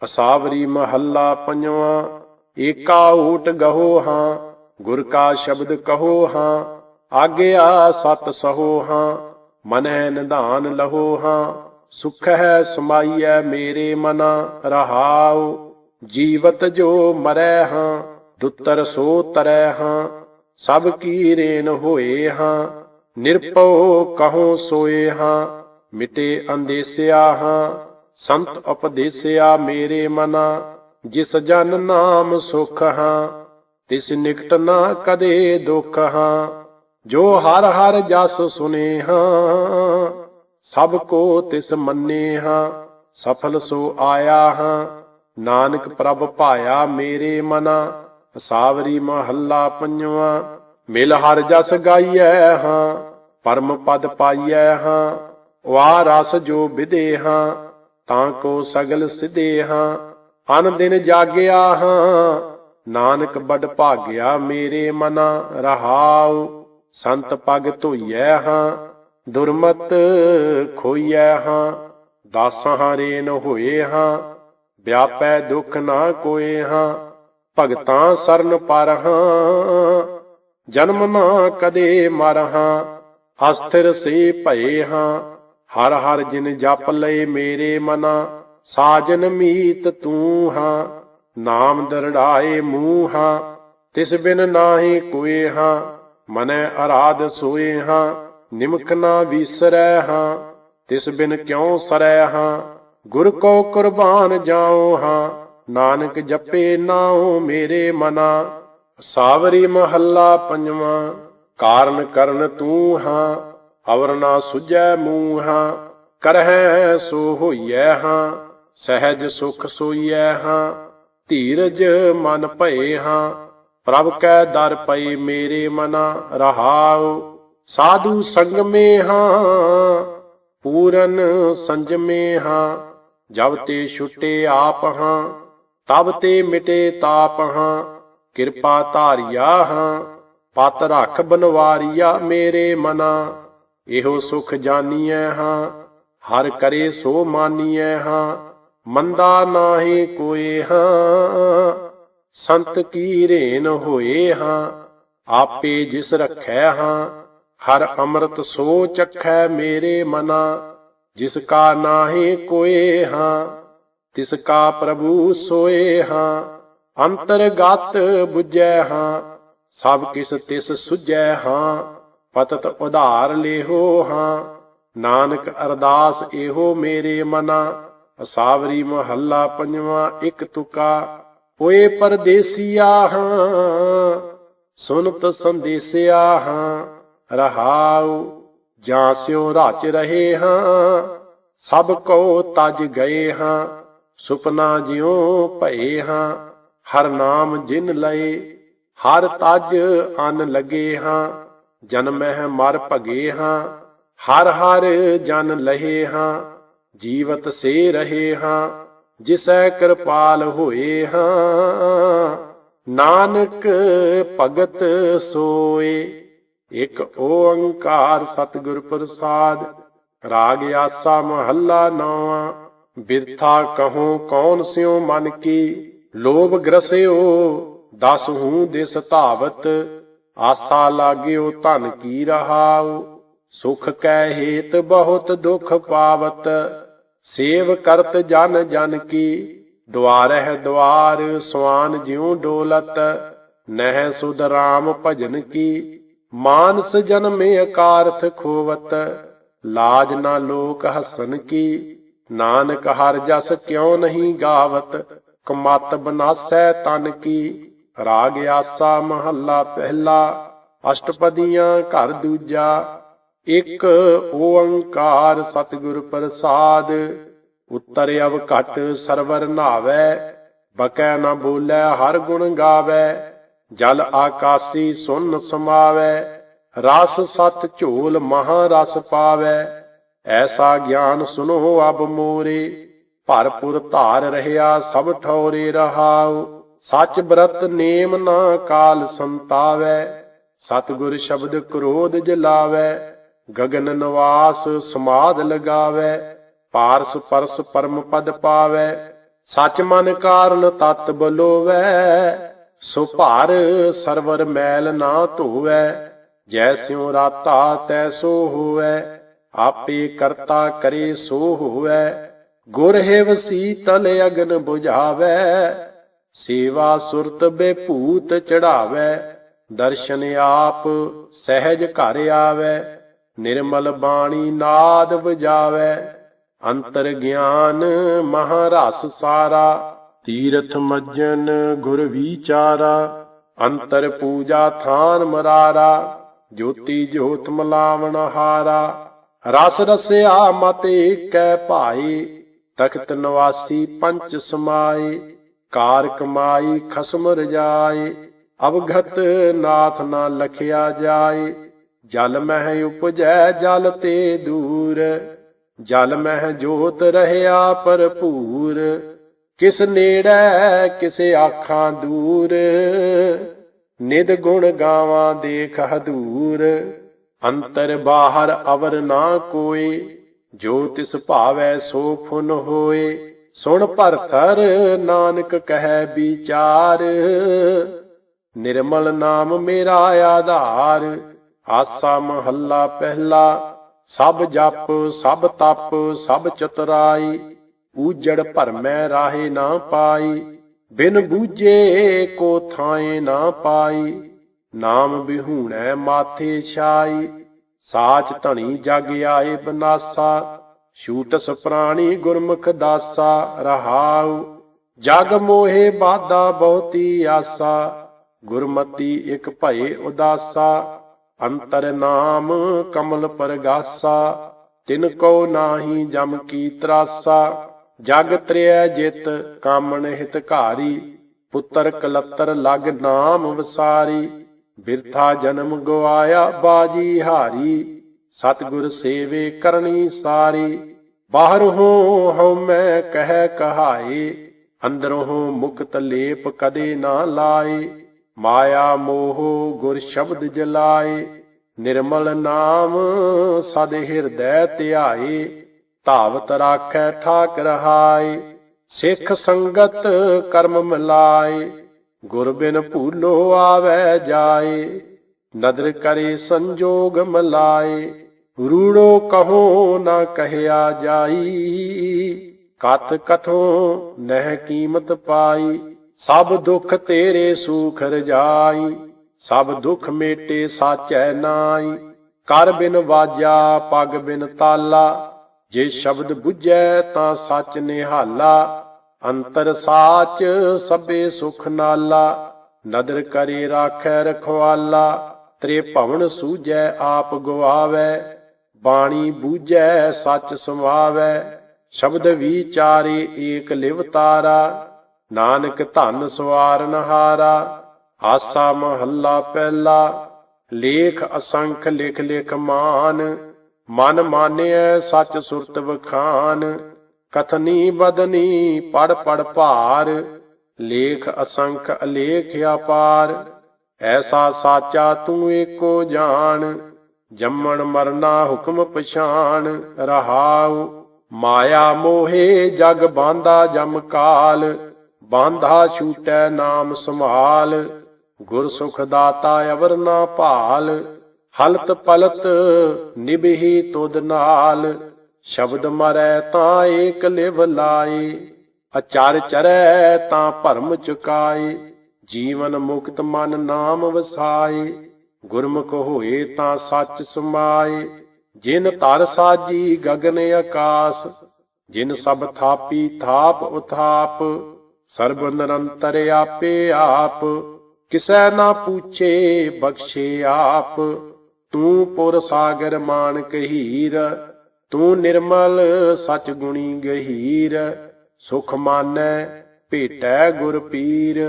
असावरी महला पंजवा। एका ऊट गहो हाँ, गुर का शब्द कहो हाँ। आज्ञा सत सहो हाँ, मनै निधान लहो हाँ। सुख है समाइय मेरे मना, रहाओ जीवत जो मरै हाँ। दुतर सो तरै हाँ, सब की रेन होए हाँ। निरपौ कहो सोए हाँ, मिटे अंदेस्या हाँ। संत उपदेस्या मेरे मना, जिस जन नाम सुख हाँ। तिस निकट ना कदे दुख हाँ। जो हर हर जस सुने हाँ, सबको तिस मन्ने हाँ। सफल सो आया हाँ, नानक प्रभ पाया मेरे मना। सावरी महला पंजवा। मिल हर जस गाइयै हाँ, परम पद पाइयै हाँ। वा रस जो विदे हाँ, ताको सगल सिधे हाँ। अन दिन जागया हाँ, नानक बड़ भाग्या मेरे मना। रहाओ संत पग धोइयै हाँ, दुर्मत खोइयै हाँ। दासां रेन होए हाँ, व्यापै दुख ना कोए हाँ। भगतां सरन पर हाँ, जन्म ना कदे मर हाँ। अस्थिर से भये हाँ, हर हर जिन जप लए मेरे मना। साजन मीत तू हाँ, नाम दरड़ाए मुँह हाँ। तिस बिन नाहि कोए हाँ, मनै आराध सोए हाँ। निमक ना विसरै हाँ, तिस बिन क्यों सरै हाँ। गुर को कुर्बान जाओ हाँ, नानक जपे नाओ मेरे मना। सावरी महला पंजवा। कारण करन तू हाँ, अवर ना सुझै मूँह हाँ। करहै सो होइयै हाँ, सहज सुख सोइयै हाँ। धीरज मन भये हाँ, प्रभ कै दर पई मेरे मना। रहाओ साधु संग में हाँ, पूरन संजमे हाँ। जब ते छुटे आप हाँ, तब ते मिटे ताप हाँ। किरपा धारिया हाँ, पत रख बनवारिया मेरे मना। एहो सुख जानिए हाँ, हर करे सो मानिए हाँ। मंदा नाहि कोए हाँ, संत की रेन होए हाँ। आपे जिस रखै हाँ, हर अमृत सो चखै मेरे मना। जिसका नाहि कोए हाँ, तिसका प्रभु सोए हाँ। अंतरगत बुझै हाँ, सब किस तिस सुझै हाँ। पतत उधार लेहो हाँ, नानक अरदास एहो मेरे मना। सावरी महला पंजवा। एक तुका। होए परदेसिया हाँ, सुनत संदेसिया हाँ। रहाओ जां स्यो राच रहे हाँ, सब को तज गए हाँ। सुपना ज्यों भये हाँ, हर नाम जिन लए। हर तज अन लगे हाँ, जन्मह मर भगे हाँ। हर हर जन लहे हाँ, जीवत से रहे हाँ। जिसै कृपाल होए हाँ, नानक भगत सोए। एक ओंकार सतगुर प्रसाद। राग आसा महला नौवा। बिरथा कहूं कौन स्यों मन की, लोभ ग्रस्यो दस हूं दिस धावत। आसा लाग्यो धन की रहाओ, सुख कै हेत बहुत दुख पावत। सेव करत जन जन की, द्वारह द्वार स्वान ज्यों डोलत। नह सुध राम भजन की, मानस जन्मे अकारथ खोवत। लाज ना लोक हसन की, नानक हर जस क्यों नहीं गावत। कमत बनासै तन की। राग आसा महला पहला। अष्टपदियां घर दूजा। एक ओंकार सतगुर प्रसाद। उत्तर अवघट सरवर नावै, बकै न बोलै हर गुण गावै। जल आकासी सुन समावै, रस सत झोल महारस पावै। ऐसा ज्ञान सुनो अब मोरे, भरपुर धार रहिया सब ठौरे। रहाओ सच ब्रत नेम ना काल संतावै। सतगुर शब्द क्रोध जलावै, गगन निवास समाध लगावै। पारस परस परम पद पावै, ਸਚ ਮਨ ਕਾਰਨ ਤਤ ਬਲੋਵੈ, ਸੋ ਭਾਰ ਸਰਵਰ ਮੈਲ ਨਾ ਧੋਵੈ। ਜੈਸਿਉ ਰਾਤਾ ਤੈਸੋ ਹੋਵੈ, ਆਪੇ ਕਰਤਾ ਕਰੇ ਸੋ ਹੋਵੈ। ਗੁਰ ਹਿਵ ਸੀਤਲ ਅਗਨ ਬੁਝਾਵੈ, ਸੇਵਾ ਸੁਰਤ ਬੇਭੂਤ ਚੜਾਵੈ। ਦਰਸ਼ਨ ਆਪ ਸਹਿਜ ਘਰ ਆਵੈ, ਨਿਰਮਲ ਬਾਣੀ ਨਾਦ ਵਜਾਵੈ। ਅੰਤਰ ਗਿਆਨ ਮਹਾਰਸ ਸਾਰਾ, ਤੀਰਥ ਮੱਜਨ ਗੁਰ ਵਿਚਾਰਾ। ਅੰਤਰ ਪੂਜਾ ਥਾਨ ਮਰਾਰਾ, ਜੋਤੀ ਜੋਤ ਮਲਾਵਣ ਹਾਰਾ। ਰਸ ਰਸਿਆ ਮਤ ਏਕੈ ਭਾਈ, ਤਖਤ ਨਿਵਾਸੀ ਪੰਚ ਸਮਾਏ। ਕਾਰ ਕਮਾਈ ਖਸਮ ਰਜਾਏ, ਅਵਗਤ ਨਾਥ ਨਾ ਲਖਿਆ ਜਾਏ। ਜਲ ਮਹਿ ਉਪਜੈ ਜਲ ਤੇ ਦੂਰ, ਜਲ ਮਹਿ ਜੋਤ ਰਹਿਆ ਭਰਪੂਰ। ਕਿਸ ਨੇੜੈ ਕਿਸ ਆਖਾਂ ਦੂਰ, ਨਿਦ ਗੁਣ ਗਾਵਾਂ ਦੇਖ ਹਦੂਰ। ਅੰਤਰ ਬਾਹਰ ਅਵਰ ਨਾ ਕੋਇ, ਜੋ ਤਿਸ ਭਾਵੈ ਸੋ ਫੁਨ ਹੋਏ। ਸੁਣ ਭਰਥਰ ਨਾਨਕ ਕਹੈ ਵਿਚਾਰ, ਨਿਰਮਲ ਨਾਮ ਮੇਰਾ ਆਧਾਰ। ਆਸਾ ਮਹੱਲਾ ਪਹਿਲਾ, ਸਭ ਜਪ ਸਭ ਤਪ ਸਭ ਚਤੁਰਾਈ। ਊਜੜ ਭਰਮੈ ਰਾਹੇ ਨਾ ਪਾਈ, ਬਿਨ ਬੂਝੇ ਕੋ ਥਾਏ ਨਾ ਪਾਈ। ਨਾਮ ਬਿਹੂਣੈ ਮਾਥੇ ਛਾਈ, ਸਾਚ ਧਣੀ ਜਗ ਆਏ ਬਨਾਸਾ। ਛੂਟਸ ਪ੍ਰਾਣੀ ਗੁਰਮੁਖ ਦਾਸਾ, ਰਹਾਉ ਜਗ ਮੋਹੇ ਬਾਧਾ ਬਹੁਤੀ ਆਸਾ। ਗੁਰਮਤੀ ਇਕ ਭਏ ਉਦਾਸਾ, ਅੰਤਰ ਨਾਮ ਕਮਲ ਪਰਗਾਸਾ। ਤਿਨ ਕੋ ਨਾਹੀ ਜਮ ਕੀ ਤਰਾਸਾ, ਜਗ ਤ੍ਰਿਐ ਜਿਤ ਕਾਮਣ ਹਿਤਕਾਰੀ। ਪੁੱਤਰ ਕਲੱਤਰ ਲਗ ਨਾਮ ਵਸਾਰੀ, ਬਿਰਥਾ ਜਨਮ ਗਵਾਇਆ ਬਾਜੀ ਹਾਰੀ। ਸਤਿਗੁਰ ਸੇਵੇ ਕਰਨੀ ਸਾਰੀ, ਬਾਹਰੋਂ ਹਉਮੈ ਕਹਿ ਕਹਾਏ। ਅੰਦਰੋਂ ਮੁਕਤ ਲੇਪ ਕਦੇ ਨਾ ਲਾਏ, ਮਾਇਆ ਮੋਹ ਗੁਰ ਸ਼ਬਦ ਜਲਾਏ। ਨਿਰਮਲ ਨਾਮ ਸਦ ਹਿਰਦੈ ਧਿਆਏ, ਧਾਵਤ ਰਾਖੈ ਠਾਕ ਰਹਾਏ। ਸਿੱਖ ਸੰਗਤ ਕਰਮ ਮਿਲਾਏ, ਗੁਰ ਬਿਨ ਭੂਲੋ ਆਵੈ ਜਾਏ। ਨਦਰ ਕਰੇ ਸੰਜੋਗ ਮਿਲਾਏ, ਰੂੜੋ ਕਹੋ ਨਾ ਕਹਿਆ ਜਾਈ। ਕਥ ਕਥੋਂ ਨਹਿ ਕੀਮਤ ਪਾਈ, ਸਭ ਦੁੱਖ ਤੇਰੇ ਸੂਖ ਰਜਾਈ। ਸਭ ਦੁੱਖ ਮੇਟੇ ਸਾਚੈ ਨਾਈ, ਕਰ ਬਿਨ ਵਾਜਾ ਪਗ ਬਿਨ ਤਾਲਾ। ਜੇ ਸ਼ਬਦ ਬੁੱਝੈ ਤਾਂ ਸੱਚ ਨਿਹਾਲਾ, ਅੰਤਰ ਸਾਚ ਸਭੇ ਸੁਖ ਨਾਲਾ। ਨਦਰ ਕਰੇ ਰਾਖੈ ਰਖਵਾਲਾ, ਤ੍ਰੇ ਭਵਨ ਸੂਝੈ ਆਪ ਗਵਾਵੈ। ਬਾਣੀ ਬੂਝੈ ਸੱਚ ਸਮਾਵੈ, ਸ਼ਬਦ ਵਿਚਾਰੇ ਏਕ ਲਿਵ ਤਾਰਾ। ਨਾਨਕ ਧਨ ਸਵਾਰਨ ਹਾਰਾ। ਆਸਾ ਮਹੱਲਾ ਪਹਿਲਾ, ਲੇਖ ਅਸੰਖ ਲਿਖ ਲਿਖ ਮਾਨ। ਮਨ ਮਾਨਿਐ ਸੱਚ ਸੁਰਤ ਵਖਾਨ, ਕਥਨੀ ਬਦਨੀ ਪੜ ਪੜ ਭਾਰ। ਲੇਖ ਅਸੰਖ ਅਲੇਖ ਅਪਾਰ, ਐਸਾ ਸਾਚਾ ਤੂੰ ਏਕੋ ਜਾਣ। ਜੰਮਣ ਮਰਨਾ ਹੁਕਮ ਪਛਾਣ, ਰਹਾਉ ਮਾਇਆ ਮੋਹੇ ਜਗ ਬਾਂਧਾ ਜਮ ਕਾਲ। ਬਾਂਧਾ ਛੂਟੈ ਨਾਮ ਸੰਭਾਲ, ਗੁਰ ਸੁਖ ਦਾਤਾ ਅਵਰ ਨਾ ਭਾਲ। ਹਲਤ ਪਲਤ ਨਿਭਹੀ ਤੁਧ ਨਾਲ, ਸ਼ਬਦ ਮਰੈ ਤਾਂ ਏਕ ਲਿਵ ਲਾਏ। ਅਚਰ ਚਰੈ ਤਾਂ ਭਰਮ ਚੁਕਾਏ, ਜੀਵਨ ਮੁਕਤ ਮਨ ਨਾਮ ਵਸਾਏ। ਗੁਰਮੁਖ ਹੋਏ ਤਾਂ ਸੱਚ ਸਮਾਏ, ਜਿਨ ਧਰ ਸਾਜੀ ਗਗਨ ਆਕਾਸ। ਜਿਨ ਸਭ ਥਾਪੀ ਥਾਪ ਉਥਾਪ, ਸਰਬ ਨਿਰੰਤਰ ਆਪੇ ਆਪ। ਕਿਸੈ ਨਾ ਪੁੱਛੇ ਬਖਸ਼ੇ ਆਪ, ਤੂੰ ਪੁਰ ਸਾਗਰ ਮਾਨਕ ਹੀਰ। ਤੂੰ ਨਿਰਮਲ ਸਚ ਗੁਣੀ ਗਹੀਰ, ਸੁਖ ਮਾਨੈ ਭੇਟੈ ਗੁਰ ਪੀਰ।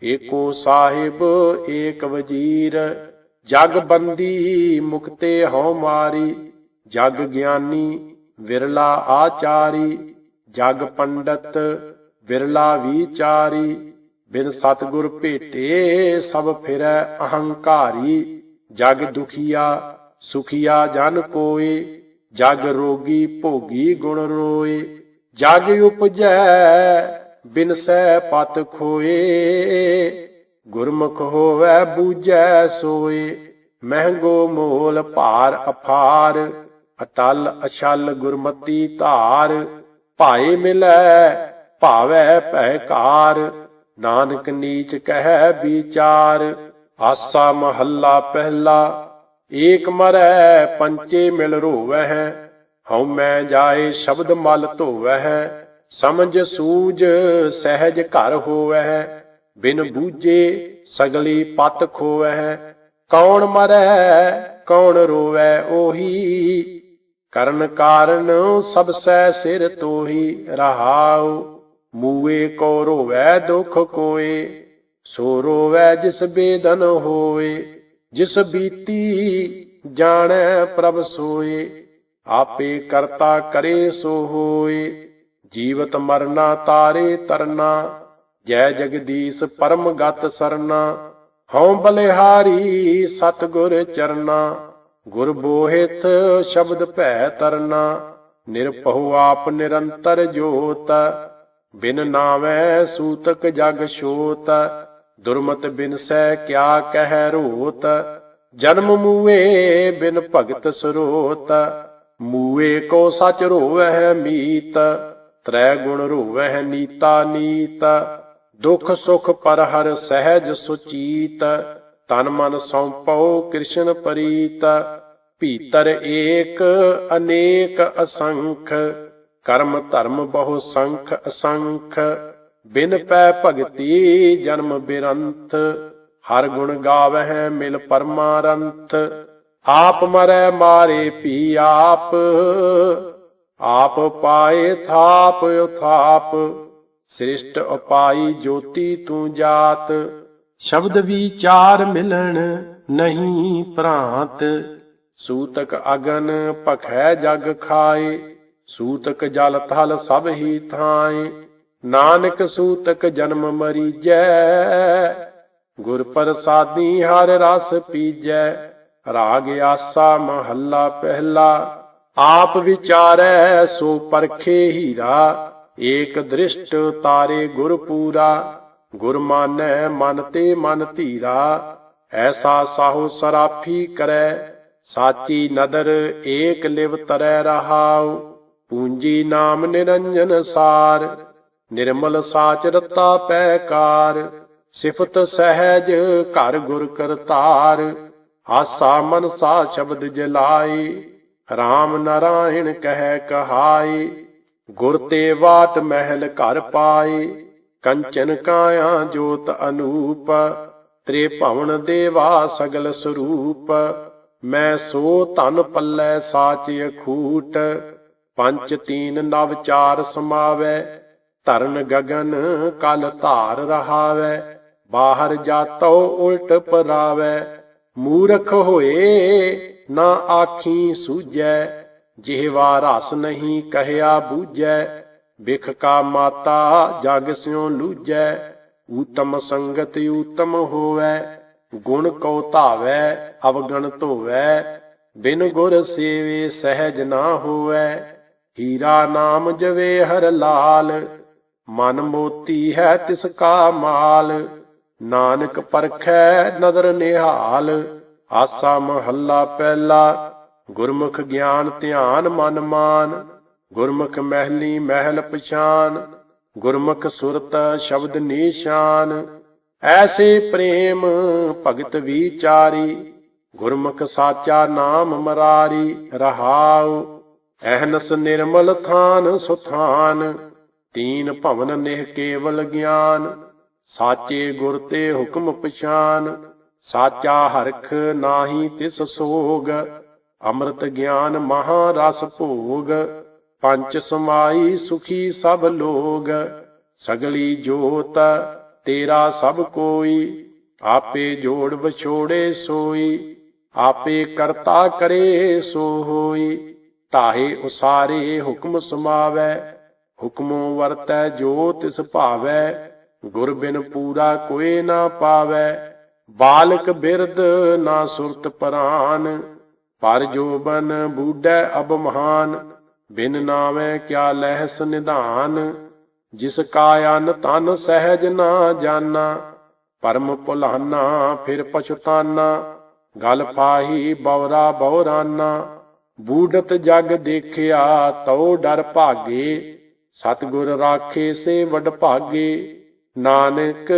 ਏਕੋ ਸਾਹਿਬ ਏਕ ਵਜੀਰ, ਜਗ ਬੰਦੀ ਮੁਕਤੇ ਹਉ ਮਾਰੀ। ਜਗ ਗਿਆਨੀ ਵਿਰਲਾ ਆਚਾਰੀ, ਜਗ ਪੰਡਤ ਵਿਰਲਾ ਵਿਚਾਰੀ। ਬਿਨ ਸਤਿਗੁਰ ਭੇਟੇ ਸਭ ਫਿਰੈ ਅਹੰਕਾਰੀ। ਜਗ ਦੁਖੀਆ ਸੁਖੀਆ ਜਨ ਕੋਇ, ਜਗ ਰੋਗੀ ਭੋਗੀ ਗੁਣ ਰੋਏ। ਜਗ ਉਪਜੈ ਬਿਨ ਸਹਿ ਪਤ ਖੋਏ। ਗੁਰਮੁਖ ਹੋਵੈ ਬੂਝੈ ਸੋਏ। ਮਹਿੰਗੋ ਮੋਲ ਭਾਰ ਅਫਾਰ। ਅਟਲ ਅਛਲ ਗੁਰਮਤੀ ਧਾਰ। ਭਾਏ ਮਿਲੈ ਭਾਵੈ ਭੈ ਕਾਰ। ਨਾਨਕ ਨੀਚ ਕਹਿ ਵਿਚਾਰ। ਆਸਾ ਮਹੱਲਾ ਪਹਿਲਾ। ਏਕ ਮਰੈ ਪੰਚੇ ਮਿਲ ਰੋਵਹਿ। ਹਉ ਮੈਂ ਜਾਏ ਸ਼ਬਦ ਮਲ ਧੋਵਹਿ। ਸਮਝ ਸੂਝ ਸਹਿਜ ਘਰ ਹੋਵਹਿ। ਬਿਨ ਬੂਝੇ ਸਗਲੀ ਪਤ ਖੋਵਹਿ। ਕੌਣ ਮਰੈ ਕੌਣ ਰੋਵੈ ਉਹੀ। ਕਰਨ ਕਾਰਨ ਸਭ ਸੈ ਸਿਰ ਤੋਹੀ। ਰਹਾਉ ਮੂਏ ਕੋ ਰੋਵੈ ਦੁਖ ਕੋਏ। ਸੋ ਰੋਵੈ ਜਿਸ ਬੇਦਨ ਹੋਏ। ਜਿਸ ਬੀਤੀ ਜਾਣੈ ਪ੍ਰਭ ਸੋਏ। ਆਪੇ ਕਰਤਾ ਕਰੇ ਸੋ ਹੋਏ। ਜੀਵਤ ਮਰਨਾ ਤਾਰੇ ਤਰਨਾ। ਜੈ ਜਗਦੀਸ਼ ਪਰਮ ਗਤ ਸਰਨਾ। ਹਉ ਬਲਿਹਾਰੀ ਸਤਿਗੁਰ ਚਰਨਾ। ਗੁਰ ਬੋਹਿਥ ਸ਼ਬਦ ਭੈ ਤਰਨਾ। ਨਿਰਭਉ ਆਪ ਨਿਰੰਤਰ ਜੋਤ। ਬਿਨ ਨਾਵੈ ਸੂਤਕ ਜਗ ਛੋਤ। ਦੁਰਮਤ ਬਿਨਸੈ ਕਿਆ ਕਹਿ ਰੋਤ। ਜਨਮ ਮੂਏ ਬਿਨ ਭਗਤ ਸਰੋਤ। ਮੂਏ ਕੋ ਸਚ ਰੋਵਹਿ ਮੀਤ। ਤ੍ਰੈ ਗੁਣ ਰੋਵਹਿ ਨੀਤਾ ਨੀਤ। ਦੁਖ ਸੁਖ ਪਰ ਹਰ ਸਹਿਜ ਸੁਚੀਤ। ਤਨ ਮਨ ਸੌਂਪਉ ਕ੍ਰਿਸ਼ਨ ਪ੍ਰੀਤ। ਭੀਤਰ ਏਕ ਅਨੇਕ ਅਸੰਖ। ਕਰਮ ਧਰਮ ਬਹੁ ਸੰਖ ਅਸੰਖ। ਬਿਨ ਪੈ ਭਗਤੀ ਜਨਮ ਬਿਰੰਥ। ਹਰ ਗੁਣ ਗਾਵਹਿ ਮਿਲ ਪਰਮਾਰੰਥ। ਆਪ ਮਰੈ ਮਾਰੇ ਭੀ ਆਪ। ਆਪ ਪਾਏ ਥਾਪ ਉਥਾਪ। ਸ੍ਰਿਸ਼ਟ ਉਪਾਈ ਜੋਤੀ ਤੂੰ ਜਾਤ। ਸ਼ਬਦ ਵਿਚਾਰ ਮਿਲਣ ਨਹੀਂ ਭ੍ਰਾਂਤ। ਸੂਤਕ ਅਗਨ ਭਖੈ ਜਗ ਖਾਏ। ਸੂਤਕ ਜਲ ਥਲ ਸਭ ਹੀ ਥਾਏ। ਨਾਨਕ ਸੂਤਕ ਜਨਮ ਮਰੀਜੈ। ਗੁਰ ਪ੍ਰਸਾਦੀ ਹਰ ਰਸ ਪੀਜੈ। ਰਾਗ ਆਸਾ ਮਹੱਲਾ ਪਹਿਲਾ। ਆਪ ਵਿਚਾਰੈ ਸੋ ਪਰਖੇ ਹੀਰਾ। ਏਕ ਦ੍ਰਿਸ਼ਟ ਤਾਰੇ ਗੁਰ ਪੂਰਾ। ਗੁਰ ਮਾਨੈ ਮਨ ਤੇ ਮਨ ਧੀਰਾ। ਐਸਾ ਸਾਹੋ ਸਰਾਫੀ ਕਰੈ। ਸਾਚੀ ਨਦਰ ਏਕ ਲਿਵ ਤਰੈ ਰਹਾਉ। ਪੂੰਜੀ ਨਾਮ ਨਿਰੰਜਨ ਸਾਰ। ਨਿਰਮਲ ਸਾਚ ਰਤਾ ਪੈਕਾਰ। ਸਿਫਤ ਸਹਿਜ ਘਰ ਗੁਰ ਕਰਤਾਰ। ਆਸਾ ਮਨਸਾ ਸ਼ਬਦ ਜਲਾਈ। ਰਾਮ ਨਾਰਾਇਣ ਕਹਿ ਕਹਾਈ। ਗੁਰ ਤੇ ਵਾਟ ਮਹਿਲ ਘਰ ਪਾਈ। ਕੰਚਨ ਕਾਇਆ ਜੋਤ ਅਨੂਪ। ਤ੍ਰੇ ਭਵਨ ਦੇਵਾ ਸਗਲ ਸਰੂਪ। ਮੈਂ ਸੋ ਧਨ ਪੱਲੇ ਸਾਚ ਅਖੂਟ। ਪੰਚ ਤੀਨ ਨਵ ਚਾਰ ਸਮਾਵੈ। ਧਰਨ ਗਗਨ ਕਲ ਧਾਰ ਰਹਾਵੈ। ਬਾਹਰ ਜਾਤੋ ਉਲਟ ਪਰਾਵੈ। ਮੂਰਖ ਹੋਏ ਨਾ ਆਖੀ ਸੂਝੈ। ਜਿਹਵਾ ਰਸ ਨਹੀਂ ਕਹਿਆ ਬੂਝੈ। ਬਿਖ ਕਾ ਮਾਤਾ ਜਗ ਸਿਉ ਲੂਝੈ। ਊਤਮ ਸੰਗਤ ਊਤਮ ਹੋਵੈ। ਗੁਣ ਕਉ ਧਾਵੈ ਅਵਗਣ ਧੋਵੈ। ਬਿਨ ਗੁਰ ਸੇਵੇ ਸਹਿਜ ਨਾ ਹੋਵੈ। ਹੀਰਾ ਨਾਮ ਜਵੇ ਹਰ ਲਾਲ। ਮਨ ਮੋਤੀ ਹੈ ਤਿਸ ਕਾ ਮਾਲ। ਨਾਨਕ ਪਰਖੈ ਨਦਰ ਨਿਹਾਲ। ਆਸਾ ਮਹੱਲਾ ਪਹਿਲਾ। ਗੁਰਮੁਖ ਗਿਆਨ ਧਿਆਨ ਮਨ ਮਾਨ। ਗੁਰਮੁਖ ਮਹਿਲੀ ਮਹਿਲ ਪਛਾਨ। ਗੁਰਮੁਖ ਸੁਰਤ ਸ਼ਬਦ ਨੀਸ਼ਾਨ। ਐਸੇ ਪ੍ਰੇਮ ਭਗਤ ਵਿਚਾਰੀ। ਗੁਰਮੁਖ ਸਾਚਾ ਨਾਮ ਮਰਾਰੀ। ਰਹਾਉ ਅਹਨਸ ਨਿਰਮਲ ਥਾਨ ਸੁਥਾਨ। ਤੀਨ ਭਵਨ ਨਿਹ ਕੇਵਲ ਗਿਆਨ। ਸਾਚੇ ਗੁਰ ਤੇ ਹੁਕਮ ਪਛਾਨ। ਸਾਚਾ ਹਰਖ ਨਾਹੀ ਤਿਸ ਸੋਗ। ਅੰਮ੍ਰਿਤ ਗਿਆਨ ਮਹਾ ਰਸ ਭੋਗ। ਪੰਚ ਸਮਾਈ ਸੁਖੀ ਸਭ ਲੋਗ। ਸਗਲੀ ਜੋਤ ਤੇਰਾ ਸਭ ਕੋਈ। ਆਪੇ ਜੋੜ ਵਿਛੋੜੇ ਸੋਈ। ਆਪੇ ਕਰਤਾ ਕਰੇ ਸੋ ਹੋਈ। ਢਾਹੇ ਉਸਾਰੇ ਹੁਕਮ ਸਮਾਵੈ। ਹੁਕਮੋ ਵਰਤੈ ਜੋ ਤਿਸ ਭਾਵੈ। ਗੁਰ ਬਿਨ ਪੂਰਾ ਕੋਇ ਨਾ ਪਾਵੈ। ਬਾਲਕ ਬਿਰਧ ਨਾ ਸੁਰਤ ਪਰਾਨ। ਪਰ ਜੋਬਨ ਬੂਢੈ ਅਬ ਮਹਾਨ। ਬਿਨ ਨਾਵੈ ਕਿਆ ਲਹਿਸ ਨਿਧਾਨ। ਜਿਸ ਕਾ ਅਨ ਤਨ ਸਹਿਜ ਨਾ ਜਾਨਾ। ਪਰਮ ਭੁਲਾਨਾ ਫਿਰ ਪਛਤਾਨਾ, ਗਲ ਫਾਹੀ ਬਵਰਾ ਬਉਰਾਨਾ। ਬੂਢਤ ਜਗ ਦੇਖਿਆ ਤਉ ਡਰ ਭਾਗੇ, ਸਤਿਗੁਰ ਰਾਖੇ ਸੇ ਵਡ ਭਾਗੇ। ਨਾਨਕ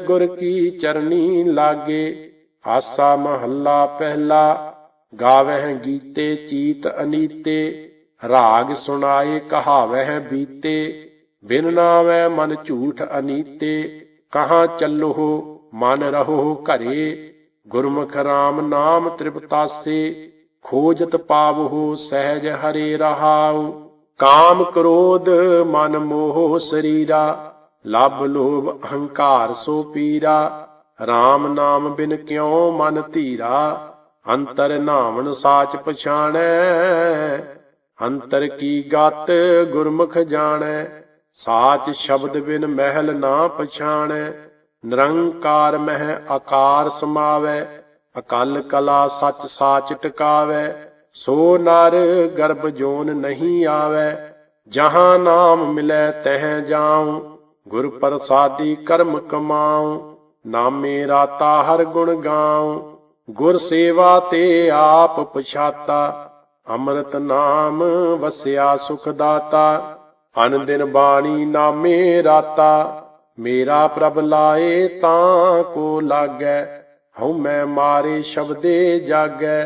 ਗੁਰ ਕੀ ਚਰਨੀ ਲਾਗੇ। ਆਸਾ ਮਹੱਲਾ ਪਹਿਲਾ। ਗਾਵਹਿ ਗੀਤੇ ਚੀਤ ਅਨੀਤੇ, ਰਾਗ ਸੁਣਾਏ ਕਹਾਵਹਿ ਬੀਤੇ। ਬਿਨ ਨਾਵੈ ਮਨ ਝੂਠ ਅਨੀਤੇ, ਕਹਾਂ ਚੱਲੋ ਮਨ ਰਹੋ ਘਰੇ। ਗੁਰਮੁਖ ਰਾਮ ਨਾਮ ਤ੍ਰਿਪਤਾਸੇ, ਖੋਜਤ ਪਾਵਹੁ ਸਹਿਜ ਹਰੇ ਰਹਾਉ। ਕਾਮ ਕ੍ਰੋਧ ਮਨ ਮੋਹ ਸਰੀਰਾ, ਲਭ ਲੋਭ ਅਹੰਕਾਰ ਸੋ ਪੀਰਾ। RAM ਨਾਮ ਬਿਨ ਕਿਉ ਮਨ ਧੀਰਾ, ਅੰਤਰ ਨਾਵਣ ਸਾਚ ਪਛਾਣੈ। ਅੰਤਰ ਕੀ ਗਤ ਗੁਰਮੁਖ ਜਾਣੈ, ਸਾਚ ਸ਼ਬਦ ਬਿਨ ਮਹਿਲ ਨਾ ਪਛਾਣੈ। ਨਿਰੰਕਾਰ ਮਹਿ ਆਕਾਰ ਸਮਾਵੈ, ਅਕਲ ਕਲਾ ਸਚ ਸਾਚ ਟਿਕਾਵੈ। ਸੋ ਨਰ ਗਰਭ ਜੋਨ ਨਹੀਂ ਆਵੈ, ਜਹਾਂ ਨਾਮ ਮਿਲੈ ਤਹ ਜਾਉ। ਗੁਰ ਪ੍ਰਸਾਦੀ ਕਰਮ ਕਮਾਉ, ਨਾਮੇ ਰਾਤਾ ਹਰ ਗੁਣ ਗਾਉ। ਗੁਰ ਸੇਵਾ ਤੇ ਆਪ ਪਛਾਤਾ, ਅੰਮ੍ਰਿਤ ਨਾਮ ਵਸਿਆ ਸੁਖ ਦਾਤਾ। ਅਨ ਦਿਨ ਬਾਣੀ ਨਾਮੇ ਰਾਤਾ, ਮੇਰਾ ਪ੍ਰਭ ਲਾਏ ਤਾਂ ਕੋ ਲਾਗੈ। ਹਉ ਮੈਂ ਮਾਰੇ ਸ਼ਬਦੇ ਜਾਗੈ,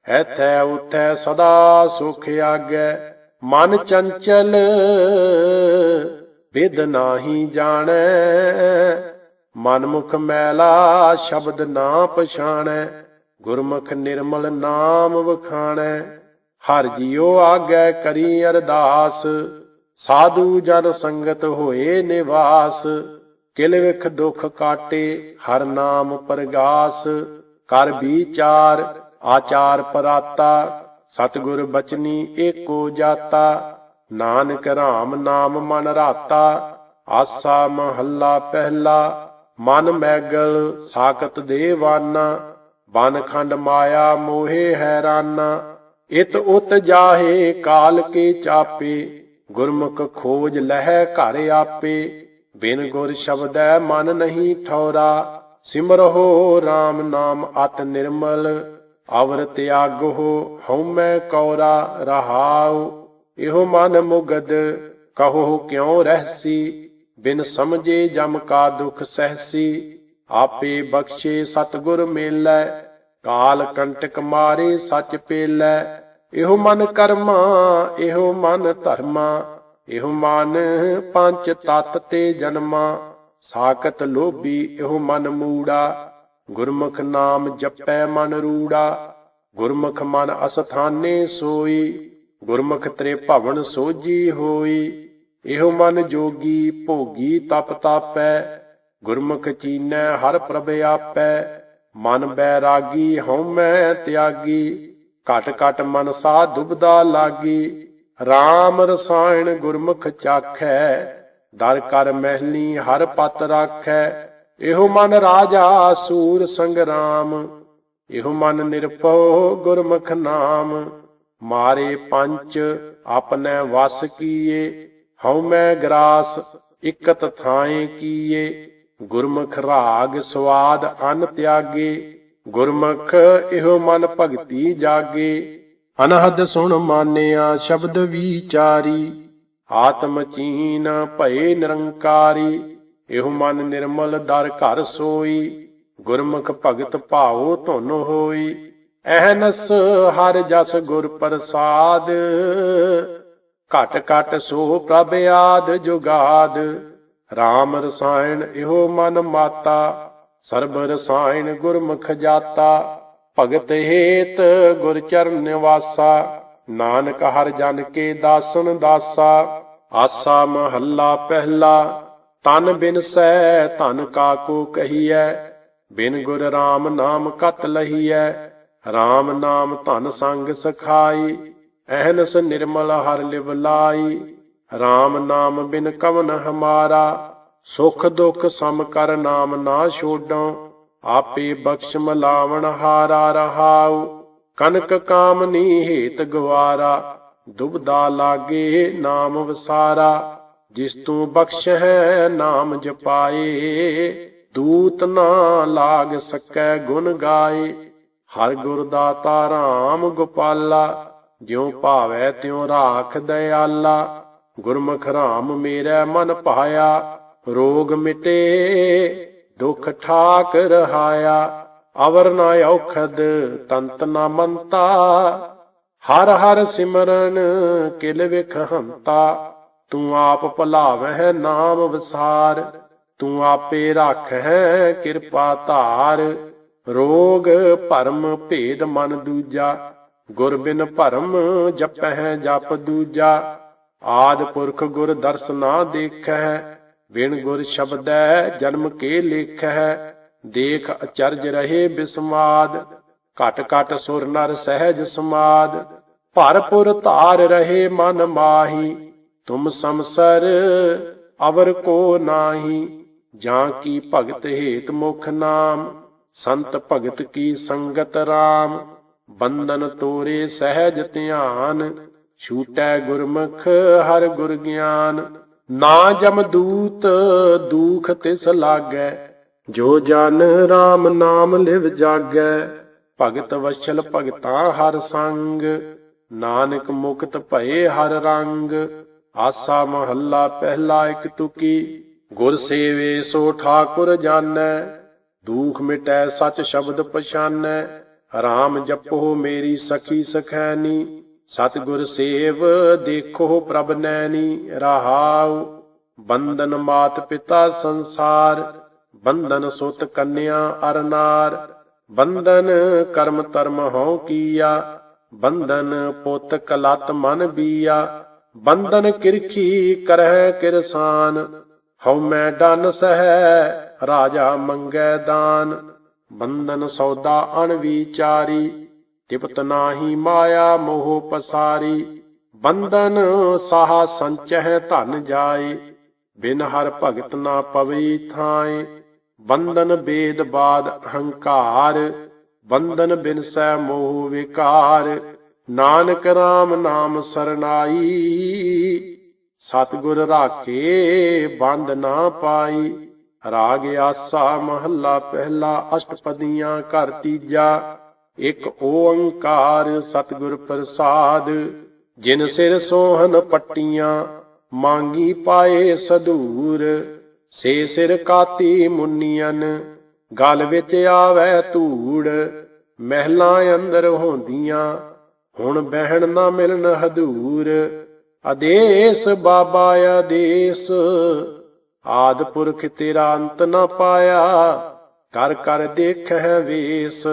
ਐਥੈ ਉਥੈ ਸਦਾ ਸੁਖ ਆਗੈ। ਮਨ ਚੰਚਲ ਵਿਦ ਨਾਹੀ ਜਾਣੈ, ਮਨਮੁਖ ਮੈਲਾ ਸ਼ਬਦ ਨਾ ਪਛਾਣੈ। ਗੁਰਮੁਖ ਨਿਰਮਲ ਨਾਮ ਵਖਾਣੈ, ਹਰ ਜੀਉ ਆਗੈ ਕਰੀ ਅਰਦਾਸ। ਸਾਧੂ ਜਨ ਸੰਗਤ ਹੋਏ ਨਿਵਾਸ, ਕਿਲ ਵਿਖ ਦੁਖ ਕਾਟੇ ਹਰ ਨਾਮ ਪਰਗਾਸ। ਕਰ ਵਿਚਾਰ ਆਚਾਰ ਪਰਾਤਾ, ਸਤਿਗੁਰ ਬਚਨੀ ਏਕੋ ਜਾਤਾ। ਨਾਨਕ RAM ਨਾਮ ਮਨ ਰਾਤਾ, ਆਸਾ ਮਹੱਲਾ ਪਹਿਲਾ। ਮਨ ਮੈਗਲ ਸਾਕਤ ਦੇਵਾਨਾ, ਬਨ ਖੰਡ ਮਾਇਆ ਮੋਹੇ ਹੈਰਾਨਾ। ਇਤ ਉਤ ਜਾਹੇ ਕਾਲ ਕੇ ਚਾਪੇ, ਗੁਰਮੁਖ ਖੋਜ ਲਹਿ ਘਰ ਆਪੇ। ਬਿਨ ਗੁਰ ਸ਼ਬਦੈ ਮਨ ਨਹੀਂ ਠੌਰਾ, ਸਿਮਰਹੁ RAM ਨਾਮ ਅਤ ਨਿਰਮਲ। ਅਵਰ ਤਿਆਗਹੁ ਹਉਮੈ ਕੌਰਾ ਰਹਾਉ। ਇਹੋ ਮਨ ਮੁਗਦ ਕਹੋ ਕਿਉ ਰਹਿਸੀ, ਬਿਨ ਸਮਝੇ ਜਮ ਕਾ ਦੁਖ ਸਹਿਸੀ। ਆਪੇ ਬਖਸ਼ੇ ਸਤਿਗੁਰ ਮੇਲੈ, ਕਾਲ ਕੰਟਕ ਮਾਰੇ ਸਚ ਪੇਲੈ। ਇਹੋ ਮਨ ਕਰਮਾ ਇਹੋ ਮਨ ਧਰਮਾ, ਇਹੋ ਮਨ ਪੰਚ ਤਤ ਤੇ ਜਨਮਾ। ਸਾਕਤ ਲੋਭੀ ਇਹੋ ਮਨ ਮੂੜਾ, ਗੁਰਮੁਖ ਨਾਮ ਜਪੈ ਮਨ ਰੂੜਾ। ਗੁਰਮੁਖ ਮਨ ਅਸਥਾਨੇ ਸੋਈ, ਗੁਰਮੁਖ ਤ੍ਰੇ ਭਵਨ ਸੋਜੀ ਹੋਈ। ਇਹੋ ਮਨ ਜੋਗੀ ਭੋਗੀ ਤਪ ਤਾਪੈ, ਗੁਰਮੁਖ ਚੀਨੈ ਹਰ ਪ੍ਰਭ ਆਪੈ। ਮਨ ਬੈਰਾਗੀ ਹਉਮੈ ਤਿਆਗੀ, ਘਟ ਘਟ ਮਨਸਾ ਦੁਬਦਾ ਲਾਗੀ। RAM ਰਸਾਇਣ ਗੁਰਮੁਖ ਚਾਖੈ, ਦਰ ਕਰ ਮਹਿਲੀ ਹਰ ਪਤ ਰਾਖੈ। ਇਹੋ ਮਨ ਰਾਜਾ ਸੂਰ ਸੰਗਰਾਮ, ਇਹੋ ਮਨ ਨਿਰਭਉ ਗੁਰਮੁਖ ਨਾਮ। ਮਾਰੇ ਪੰਚ ਆਪਣੈ ਵਸ ਕੀਏ, ਹਉਮੈ ਗਰਾਸ ਇਕਤ ਥਾਏ ਕੀਏ। ਗੁਰਮੁਖ ਰਾਗ ਸਵਾਦ ਅਨ ਤਿਆਗੇ, ਗੁਰਮੁਖ ਇਹੋ ਮਨ ਭਗਤੀ ਜਾਗੇ। ਅਨਹਦ ਸੁਣ ਮਾਨਿਆ ਸ਼ਬਦ ਵਿਚਾਰੀ, ਆਤਮ ਚੀਨ ਭਏ ਨਿਰੰਕਾਰੀ। ਇਹੋ ਮਨ ਨਿਰਮਲ ਦਰ ਘਰ ਸੋਈ, ਗੁਰਮੁਖ ਭਗਤ ਭਾਉ ਧੁਨ ਹੋਈ। ਅਹਨਸ ਹਰ ਜਸ ਗੁਰ ਪ੍ਰਸਾਦ, ਘਟ ਘਟ ਸੋ ਪ੍ਰਭ ਆਦ ਜੁਗਾਦ। RAM ਰਸਾਇਣ ਇਹੋ ਮਨ ਮਾਤਾ, ਸਰਬ ਰਸਾਇਣ ਗੁਰਮੁਖ ਜਾਤਾ। ਭਗਤ ਹੇਤ ਗੁਰ ਚਰਨ ਨਿਵਾਸਾ, ਨਾਨਕ ਹਰ ਜਨ ਕੇ ਦਾਸਨ ਦਾਸਾ। ਆਸਾ ਮਹੱਲਾ ਪਹਿਲਾ। ਤਨ ਬਿਨ ਸੈ ਧਨ ਕਾਕੂ ਕਹੀਐ, ਬਿਨ ਗੁਰ RAM ਨਾਮ ਕਤ ਲਹੀਐ। RAM ਨਾਮ ਧਨ ਸੰਗ ਸਖਾਈ, ਅਹਨਸ ਨਿਰਮਲ ਹਰ ਲਿਵ ਲਾਈ। RAM ਨਾਮ ਬਿਨ ਕਵਨ ਹਮਾਰਾ, ਸੁਖ ਦੁਖ ਸਮ ਕਰ ਨਾਮ ਨਾ ਛੋਡਉ। ਆਪੇ ਬਖਸ਼ ਮਲਾਵਣ ਹਾਰਾ ਰਹਾਉ, ਕਨਕ ਕਾਮਨੀ ਹੇਤ ਗਵਾਰਾ। ਦੁਬਦਾ ਲਾਗੇ ਨਾਮ ਵਸਾਰਾ, ਜਿਸ ਤੂੰ ਬਖਸ਼ ਹੈ ਨਾਮ ਜਪਾਏ, ਦੂਤ ਨਾ ਲਾਗ ਸਕੈ ਗੁਣ ਗਾਏ। ਹਰ ਗੁਰ ਦਾਤਾ ਰਾਮ ਗੋਪਾਲਾ, ਜਿਉ ਭਾਵੈ ਤਿਉ ਰਾਖ ਦਇਆਲਾ। ਗੁਰਮੁਖ ਰਾਮ ਮੇਰਾ ਮਨ ਭਾਇਆ, ਰੋਗ ਮਿਟੇ ਦੁਖ ਠਾਕ ਰਹਾਇਆ। ਅਵਰ ਨਾ ਔਖਦ ਤੰਤ ਨਾ ਮੰਤਾ, ਹਰ ਹਰ ਸਿਮਰਨ ਕਿਲ ਵਿਖ ਹੰਤਾ। ਤੂੰ ਆਪ ਭੁਲਾਵਹਿ ਨਾਮ ਵਿਸਾਰ, ਤੂੰ ਆਪੇ ਰਾਖੈ ਕਿਰਪਾ ਧਾਰ। ਰੋਗ ਭਰਮ ਭੇਦ ਮਨ ਦੂਜਾ, ਗੁਰ ਬਿਨ ਭਰਮ ਜਪਹਿ ਜਪ ਦੂਜਾ। ਆਦਿ ਪੁਰਖ ਗੁਰ ਦਰਸ ਨਾ ਦੇਖੈ, ਬਿਨ ਗੁਰ ਸ਼ਬਦੈ ਜਨਮ ਕੇ ਲੇਖੈ। ਦੇਖ ਅਚਰਜ ਰਹੇ ਬਿਸਮਾਦ, ਘਟ ਘਟ ਸੁਰ ਨਰ ਸਹਿਜ ਸਮਾਦ। ਭਰਪੁਰ ਧਾਰ ਰਹੇ ਮਨ ਮਾਹੀ, ਤੁਮ ਸਮਸਰ ਅਵਰ ਕੋ ਨਾਹੀ। ਜਾਂ ਕੀ ਭਗਤ ਹੇਤ ਮੁਖ ਨਾਮ, ਸੰਤ ਭਗਤ ਕੀ ਸੰਗਤ ਰਾਮ। ਬੰਧਨ ਤੋਰੇ ਸਹਿਜ ਧਿਆਨ, ਛੂਟੈ ਗੁਰਮੁਖ ਹਰ ਗੁਰ ਗਿਆਨ। ਨਾ ਜਮ ਦੂਤ ਦੂਖ ਤਿਸ ਲਾਗੈ, ਜੋ ਜਨ ਰਾਮ ਨਾਮ ਲਿਵ ਜਾਗੈ। ਭਗਤ ਵਛਲ ਭਗਤਾਂ ਹਰ ਸੰਗ, ਨਾਨਕ ਮੁਕਤ ਭਏ ਹਰ ਰੰਗ। ਆਸਾ ਮਹੱਲਾ ਪਹਿਲਾ ਇਕ ਤੁਕੀ, ਗੁਰ ਸੇਵੇ ਸੋ ਠਾਕੁਰ ਜਾਣੈ। ਦੁਖ ਮਿਟੈ ਸਚ ਸ਼ਬਦ ਪਛਾਨੈ, ਰਾਮ ਜਪੋ ਮੇਰੀ ਸਖੀ ਸਖੈਨੀ। ਸਤਿਗੁਰ ਸੇਵ ਦੇਖੋ ਪ੍ਰਭ ਨੈਣੀ। ਰਹਾਉ ਬੰਧਨ ਮਾਤ ਪਿਤਾ ਸੰਸਾਰ, ਬੰਧਨ ਸੁਤ ਕੰਨਿਆ ਅਰ ਨਾਰ। ਬੰਧਨ ਕਰਮ ਧਰਮ ਹਉ ਕੀਆ, ਬੰਧਨ ਪੁੱਤ ਕਲਤ ਮਨ ਬੀਆ। ਬੰਧਨ ਕਿਰਖੀ ਕਰਹਿ ਕਿਰਸਾਨ, ਹਉ ਮੈਂ ਡਨ ਸਹਿ ਰਾਜਾ ਮੰਗੈ ਦਾਨ। ਬੰਧਨ ਸੌਦਾ ਅਣ ਵਿਚਾਰੀ, ਤਿਪਤ ਨਾਹੀ ਮਾਇਆ ਮੋਹ ਪਸਾਰੀ। ਬੰਧਨ ਸਾਹਾ ਸੰਚਹਿ ਧਨ ਜਾਏ, ਬਿਨ ਹਰ ਭਗਤ ਨਾ ਪਵਈ ਥਾਏ। ਬੰਧਨ ਬੇਦ ਬਾਦ ਅਹੰਕਾਰ, ਬੰਧਨ ਬਿਨਸੈ ਮੋਹ ਵਿਕਾਰ। ਨਾਨਕ ਰਾਮ ਨਾਮ ਸਰਨਾਈ, ਸਤਿਗੁਰ ਰਾਖੇ ਬੰਧ ਨਾ ਪਾਈ। ਰਾਗ ਆਸਾ ਮਹੱਲਾ ਪਹਿਲਾ, ਅਸ਼ਟਪਦੀਆਂ ਘਰ ਤੀਜਾ। ਇਕ ਓੰਕਾਰ ਸਤਿਗੁਰ ਪ੍ਰਸਾਦ, ਜਿਨ ਸਿਰ ਸੋਹਨ ਪੱਟੀਆਂ, ਮੰਗੀ ਪਾਏ ਸਧੂਰ। ਸੇ ਸਿਰ ਕਾਤੀ ਮੁੰਨੀਅਨ, ਗਲ ਵਿੱਚ ਆਵੈ ਧੂੜ। ਮਹਿਲਾਂ ਅੰਦਰ ਹੁੰਦੀਆਂ, ਹੁਣ ਬਹਿਣ ਨਾ ਮਿਲਣ ਹਦੂਰ। ਆਦੇਸ ਬਾਬਾ ਆਦੇਸ, ਆਦਿ ਪੁਰਖ ਤੇਰਾ ਅੰਤ ਨਾ ਪਾਇਆ। ਕਰ ਕਰ ਦੇਖਹਿ ਵੇਸ,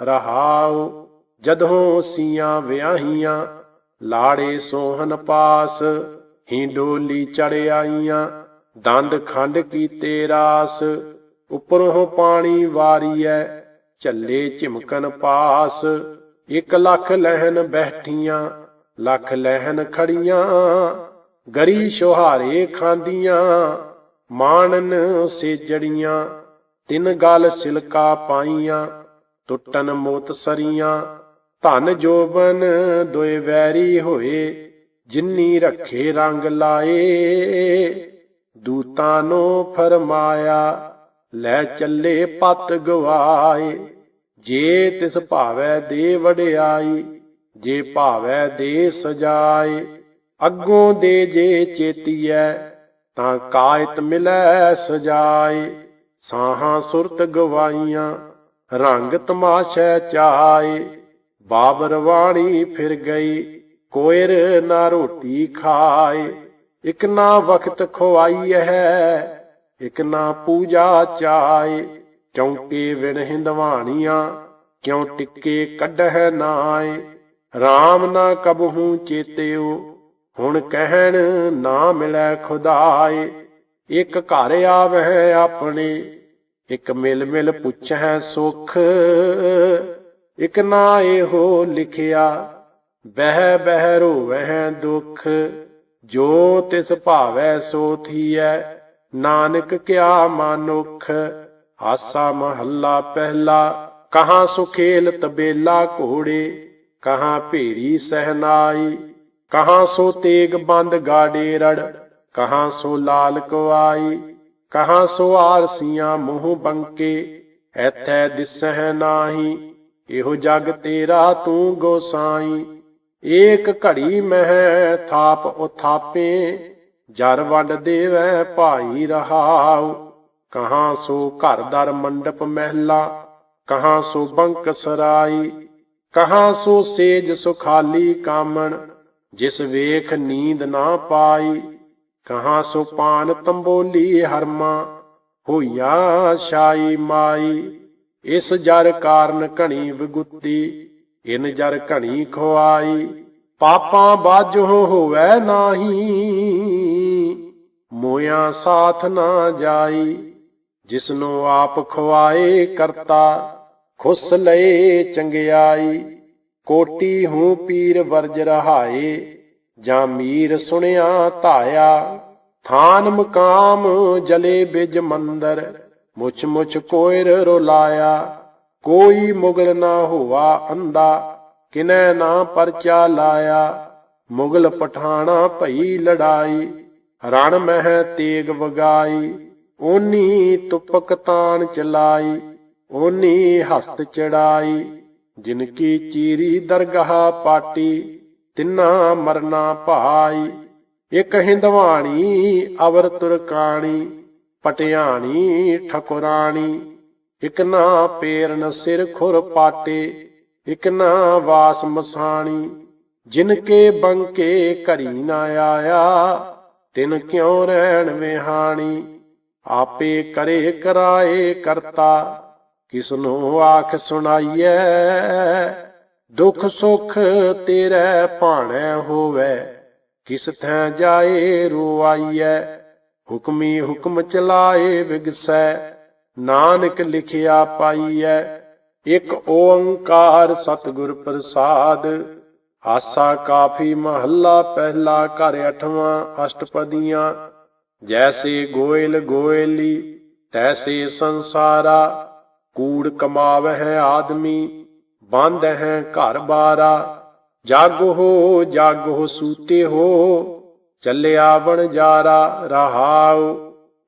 ਰਹਾਉ ਜਦੋਂ ਸੀਆਂ ਵਿਆਹੀਆਂ। ਲਾੜੇ ਸੋਹਨ ਪਾਸ, ਹੀ ਡੋਲੀ ਚੜ ਆਈਆਂ। ਦੰਦ ਖੰਡ ਕੀਤੇ ਰਾਸ, ਉੱਪਰੋਂ ਪਾਣੀ ਵਾਰੀਐ, ਝੱਲੇ ਝਿਮਕਨ ਪਾਸ। 1,00,000 ਲਹਿਨ ਬੈਠੀਆਂ, ਲੱਖ ਲਹਿਨ ਖੜੀਆਂ। ਗਰੀ ਛੁਹਾਰੇ ਖਾਂਦੀਆਂ, ਮਾਣਨ ਸੇਜੜੀਆਂ। 3 ਗਲ ਸਿਲਕਾ ਪਾਈਆਂ, ਟੁੱਟਨ ਮੋਤ ਸਰੀਆਂ। ਧਨ ਜੋਬਨ ਦੋਇ ਵੈਰੀ ਹੋਏ, ਜਿਨੀ ਰੱਖੇ ਰੰਗ ਲਾਏ। ਦੂਤਾਂ ਨੂੰ ਫਰਮਾਇਆ, ਲੈ ਚੱਲੇ ਪਤ ਗਵਾਏ। ਜੇ ਤਿਸ ਭਾਵੈ ਦੇ ਵਡਿਆਈ, ਜੇ ਭਾਵੈ ਦੇ ਸਜਾਏ। ਅੱਗੋਂ ਦੇ ਜੇ ਚੇਤੀਐ, ਤਾਂ ਕਾਇਤ ਮਿਲੈ ਸਜਾਏ। ਸਾਹਾਂ ਸੁਰਤ ਗਵਾਈਆਂ, ਰੰਗ ਤਮਾਸ਼ੈ ਚਾਏ। ਬਾਬਰ ਵਾਣੀ ਫਿਰ ਗਈ, ਕੋਇਰ ਨਾ ਰੋਟੀ ਖਾਏ। ਇਕ ਨਾ ਵਖਤ ਖਵਾਈ ਹੈ, ਇਕ ਨਾ ਪੂਜਾ ਚਾਏ। ਚੌਂਕੇ ਵਿਣ ਹਿੰਦਵਾਣੀਆਂ, ਕਿਉ ਟਿੱਕੇ ਕੱਢਹਿ ਨਾਏ। ਰਾਮ ਨਾ ਕਬਹੂ ਚੇਤਿਓ, ਹੁਣ ਕਹਿਣ ਨਾ ਮਿਲੈ ਖੁਦਾਏ। ਇਕ ਘਰ ਆਵਹਿ ਆਪਣੇ, ਇਕ ਮਿਲ ਮਿਲ ਪੁੱਛਹਿ ਸੁਖ। ਇਕ ਨਾ ਇਹੋ ਲਿਖਿਆ, ਬਹਿ ਬਹਿ ਰੋਵਹਿ ਦੁਖ। ਜੋ ਤਿਸ ਭਾਵੈ ਸੋ ਥੀਐ, ਨਾਨਕ ਕਿਆ ਮਾਨੁਖ। ਆਸਾ ਮਹੱਲਾ ਪਹਿਲਾ, ਕਹਾਂ ਸੁਖੇਲ ਤਬੇਲਾ ਘੋੜੇ, ਕਹਾਂ ਭੇਰੀ ਸਹਿਨਾਈ। ਕਹਾਂ ਸੋ ਤੇਗ ਬੰਦ ਗਾਡੇ ਰੜ, ਕਹਾਂ ਸੋ ਲਾਲ ਕੋ ਆਈ। ਕਹਾਂ ਸੋ ਆਰਸੀਆਂ ਮੂੰਹ ਬੰਕੇ, ਐਥੈ ਦਿਸਹਿ ਨਾਹੀ। ਇਹੋ ਜਗ ਤੇਰਾ ਤੂੰ ਗੋਸਾਈ। ਏਕ ਘੜੀ ਮਹਿ ਥਾਪ ਉਥਾਪੇ, ਜਰ ਵੰਡ ਦੇਵੈ ਭਾਈ ਰਹਾਉ। ਕਹਾਂ ਸੋ ਘਰ ਦਰ ਮੰਡਪ ਮਹਿਲਾ, ਕਹਾਂ ਸੋ ਬੰਕ ਸਰਾਈ। ਕਹਾਂ ਸੋ ਸੇਜ ਸੁਖਾਲੀ ਕਾਮਣ, ਜਿਸ ਵੇਖ ਨੀਂਦ ਨਾ ਪਾਈ। ਕਹਾਂ ਸੋ ਪਾਨ ਤੰਬੋਲੀ ਹਰਮਾ, ਹੋਈਆ ਸ਼ਾਈ ਮਾਈ। ਇਸ ਜਰ ਕਾਰਨ ਘਣੀ ਵਿਗੁਤੀ, ਇਨ ਜਰ ਘਣੀ ਖੁਆਈ। ਪਾਪਾਂ ਬਾਝੋ ਹੋਵੈ ਨਾਹੀ, ਮੋਇਆ ਸਾਥ ਨਾ ਜਾਈ। ਜਿਸਨੂੰ ਆਪ ਖੁਆਏ ਕਰਤਾ, ਖੁਸ ਲਏ ਚੰਗਿਆਈ। ਕੋਟੀ ਹੂੰ ਪੀਰ ਵਰਜ ਰਹਾਏ, ਜਾਂ ਮੀਰ ਸੁਣਿਆ ਧਾਇਆ। ਥਾਨ ਮਕਾਮ ਜਲੇ ਬਿਜ ਮੰਦਰ, ਮੁਛ ਮੁਛ ਕੋਇਰ ਰੁਲਾਇਆ। ਕੋਈ ਮੁਗਲ ਨਾ ਹੋਵਾ ਅੰਧਾ, ਕਿਨੈ ਨਾ ਪਰਚਾ ਲਾਇਆ। ਮੁਗਲ ਪਠਾਣਾ ਭਈ ਲੜਾਈ, ਰਣ ਮਹਿ ਤੇਗ ਵਗਾਈ। ਓਨੀ ਤੁਪਕ ਤਾਨ ਚਲਾਈ, ਓਨੀ ਹਸਤ ਚੜਾਈ। ਜਿਨ ਕੀ ਚੀਰੀ ਦਰਗਾਹ ਪਾਟੀ, ਤਿੰਨਾ ਮਰਨਾ ਭਾਈ। ਇਕ ਹਿੰਦਵਾਣੀ ਅਵਰ ਤੁਰਕਾਣੀ, ਪਟਿਆਣੀ ਠਕੁਰਾਣੀ। ਇਕ ਨਾ ਪੇਰਨ ਸਿਰ ਖੁਰ ਪਾਟੇ, ਇਕ ਨਾ ਵਾਸ ਮਸਾਣੀ। ਜਿਨ ਕੇ ਬੰਕੇ ਘਰੀ ਨਾ ਆਇਆ, ਤਿਨ ਕਿਉ ਰਹਿਣ ਵਿਹਾਣੀ। ਆਪੇ ਕਰੇ ਕਰਾਏ ਕਰਤਾ, ਕਿਸਨੂੰ ਆਖ ਸੁਣਾਈਐ। ਦੁਖ ਸੁਖ ਤੇਰੇ ਭਾਣੈ ਹੋਵੈ, ਕਿਸ ਥੈਂ ਜਾਏ ਰੁਆਈਐ। ਹੁਕਮੀ ਹੁਕਮ ਚਲਾਏ ਵਿਗਸੈ, ਨਾਨਕ ਲਿਖਿਆ ਪਾਈਐ। ਇਕ ਓੰਕਾਰ ਸਤਿਗੁਰ ਪ੍ਰਸਾਦ। ਆਸਾ ਕਾਫੀ ਮਹੱਲਾ ਪਹਿਲਾ। ਘਰ ਅਠਵਾਂ। ਅਸ਼ਟਪਦੀਆਂ। ਜੈਸੇ ਗੋਇਲ ਗੋਇਲੀ, ਤੈਸੇ ਸੰਸਾਰਾ। ਕੂੜ ਕਮਾਵਹਿ ਆਦਮੀ, ਬਾਂਧਹਿ ਘਰ ਬਾਰਾ। ਜਾਗੋ ਜਾਗੋ ਸੂਤੇ ਹੋ, ਚੱਲਿਆ ਵਣਜਾਰਾ ਰਹਾਉ।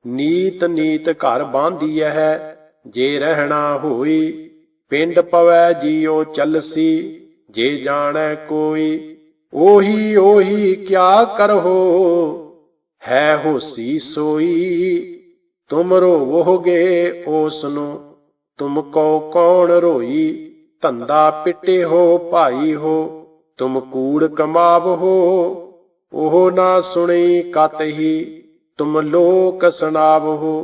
ਨੀਤ ਨੀਤ ਘਰ ਬਾਂਧੀਐ, ਜੇ ਰਹਿਣਾ ਹੋਈ। ਪਿੰਡ ਪਵੈ ਜੀਉ ਚੱਲਸੀ, ਜੇ ਜਾਣੈ ਕੋਈ। ਉਹੀ ਉਹੀ ਕਿਆ ਕਰਹੁ, ਹੈ ਹੋਸੀ ਸੋਈ। ਤੁਮ ਰੋਵੋਗੇ ਓਸਨੂੰ, ਤੁਮ ਕੋ ਕੌਣ ਰੋਈ। ਧੰਦਾ ਪਿੱਟੇ ਹੋ ਭਾਈ ਹੋ, ਤੁਮ ਕੂੜ ਕਮਾਵਹੋ। ਉਹ ਨਾ ਸੁਣੀ ਕਤਹੀ, ਤੁਮ ਲੋਕ ਸੁਣਾਵਹੋ।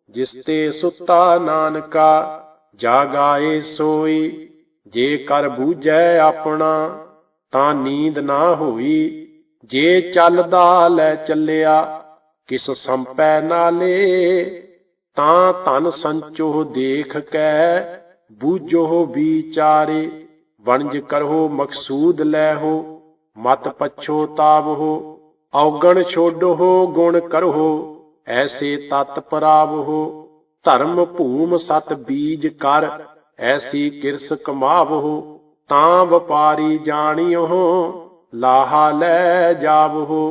ਜਿਸ ਤੇ ਸੁੱਤਾ ਨਾਨਕਾ, ਜਾਗਾਏ ਸੋਈ। ਜੇ ਕਰ ਬੂਝੈ ਆਪਣਾ, ਤਾਂ ਨੀਂਦ ਨਾ ਹੋਈ। ਜੇ ਚੱਲਦਾ ਲੈ ਚੱਲਿਆ, ਕਿਸ ਸੰਪੈ ਨਾਲੇ। ਤਾਂ ਧਨ ਸੰਚੋ ਦੇਖ ਕੈ, ਬੂਝੋ ਵਿਚਾਰੇ। ਵਣਜ ਕਰਹੁ ਮਕਸੂਦ ਲੈਹੋ, ਮਤ ਪਛੋਤਾਵਹੋ। ਔਗਣ ਛੋਡੋ ਗੁਣ ਕਰਹੁ, ਐਸੇ ਤਤ ਪਰਾਵਹੋ। ਧਰਮ ਭੂਮ ਸਤ ਬੀਜ ਕਰ, ਐਸੀ ਕਿਰਸ ਕਮਾਵਹੋ। ਤਾਂ ਵਪਾਰੀ ਜਾਣਿਓ, ਲਾਹਾ ਲੈ ਜਾਵਹੋ।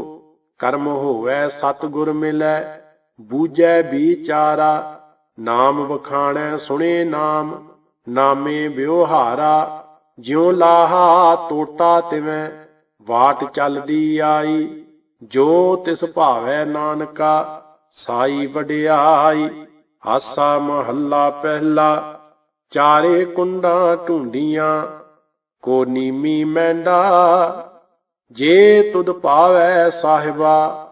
ਕਰਮ ਹੋਵੈ ਸਤਿਗੁਰ ਮਿਲੈ, ਬੂਝੈ ਵਿਚਾਰਾ। ਨਾਮ ਵਖਾਣੈ ਸੁਣੇ ਨਾਮ, ਨਾਮੇ ਵਿਵਹਾਰਾ। ਜਿਉ ਲਾਹਾ ਟੋਟਾ ਤਿਵੈ, ਵਾਟ ਚੱਲਦੀ ਆਈ। ਜੋ ਤਿਸ ਭਾਵੈ ਨਾਨਕਾ, ਸਾਈ ਵਡਿਆਈ। ਆਸਾ ਮਹੱਲਾ ਪਹਿਲਾ। ਚਾਰੇ ਕੁੰਡਾਂ ਢੂੰਡੀਆਂ, ਕੋ ਨੀਮੀ ਮੈਂਡਾ। ਜੇ ਤੁਧ ਭਾਵੈ ਸਾਹਿਬਾ,